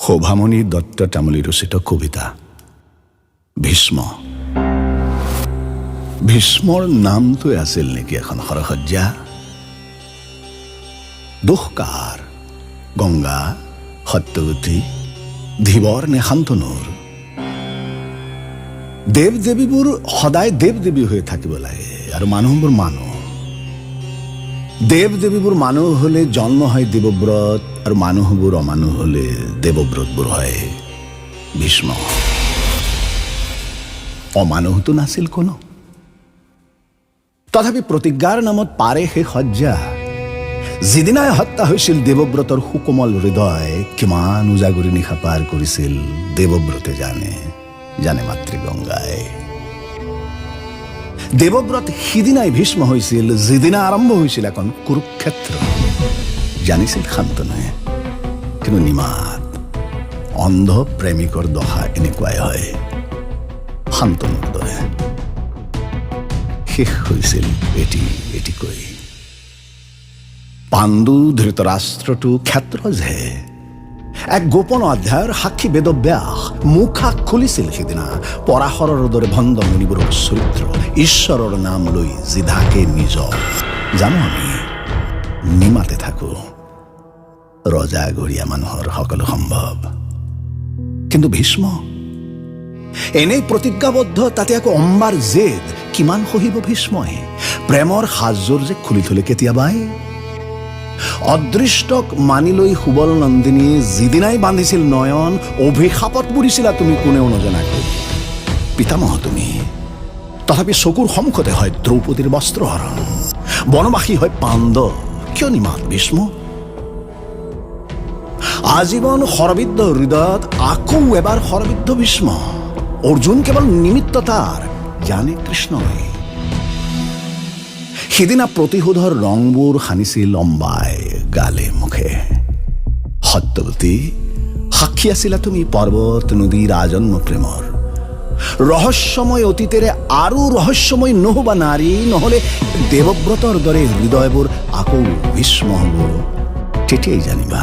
শোভামণি দত্ত তামুলী ৰচিত কবিতা ভীষ্ম। ভীষ্মৰ নামটোৱে আছিল নেকি এখন সৰসজ্জা? দুখকাৰ গংগা সত্যৱতী ধীবৰ নে শান্তনুৰ? দেৱ দেৱীবোৰ সদায় দেৱ দেৱী হৈ থাকিব লাগে আৰু মানুহবোৰ মানুহ। দেৱ দেৱীবোৰ মানুহ হলে জন্ম হয় দেৱব্ৰত আৰু মানুহবোৰ অমানুহ হলে দেৱব্ৰতবোৰ হয় ভীষ্ম। অমানুহতো নাছিল কোনো, তথাপি প্ৰতিজ্ঞাৰ নামত পাৰে সেই সজ্জা। যিদিনাই হত্যা হৈছিল দেৱব্ৰতৰ সুকোমল হৃদয়, কিমান উজাগৰি নিশা পাৰ কৰিছিল দেৱব্ৰতে জানে, জানে মাতৃগংগাই। দেৱব্ৰত সিদিনাই ভীষ্ম হৈছিল যিদিনা আৰম্ভ হৈছিল এখন কুৰুক্ষেত্ৰ। জানিছিল শান্তনুৱে, কিন্তু নিমাত অন্ধ প্ৰেমিকৰ দশা এনেকুৱাই হয়। শান্তনুৰ দৰে শেষ হৈছিল এটি এটিকৈ। পাণ্ডু ধৃতৰাষ্ট্ৰটো ক্ষেত্ৰজহে এক গোপন অধ্যায়ৰ সাক্ষী বেদব্যাস মুখা খুলিছিল সিদিনা। পৰাশৰৰ দৰে ভণ্ড মুনিবোৰৰ চৰিত্ৰ, ঈশ্বৰৰ নাম লৈ জিধাকে নিজৰ। জানো আমি নিমাতে থাকো, ৰজাগৰীয়া মানুহৰ সকলো সম্ভৱ, কিন্তু ভীষ্ম এনেই প্ৰতিজ্ঞাবদ্ধ, তাতে আকৌ অম্বাৰ জেদ। কিমান সহিব ভীষ্মই? প্ৰেমৰ সাজযোৰ যে খুলি থলে কেতিয়াবাই। অদৃষ্টক মানি লৈ সুবল নন্দিনীয়ে যিদিনাই বান্ধিছিল নয়ন, অভিশাপত পৰিছিলা তুমি কোনেও নজনাকৈ। পিতামহ তুমি, তথাপি চকুৰ সন্মুখতে হয় দ্ৰৌপদীৰ বস্ত্ৰহৰণ, বনবাসী হয় পাণ্ডৱ। কিয় নিমাত ভীষ্ম? আজীৱন শৰবিদ্ধ হৃদয়ত আকৌ এবাৰ শৰবিদ্ধ ভীষ্ম। অৰ্জুন কেৱল নিমিত্ত তাৰ, জানে কৃষ্ণই। সিদিনা প্ৰতিশোধৰ ৰংবোৰ সানিছিল অম্বাই গালে মুখে। সত্যৱতী, সাক্ষী আছিলা তুমি পৰ্বত নদীৰ আজন্ম প্ৰেমৰ। ৰহস্যময় অতীতেৰে আৰু ৰহস্যময় নহবা নাৰী, নহলে দেৱব্ৰতৰ দৰে হৃদয়বোৰ আকৌ ভীষ্ম হব। তেতিয়াই জানিবা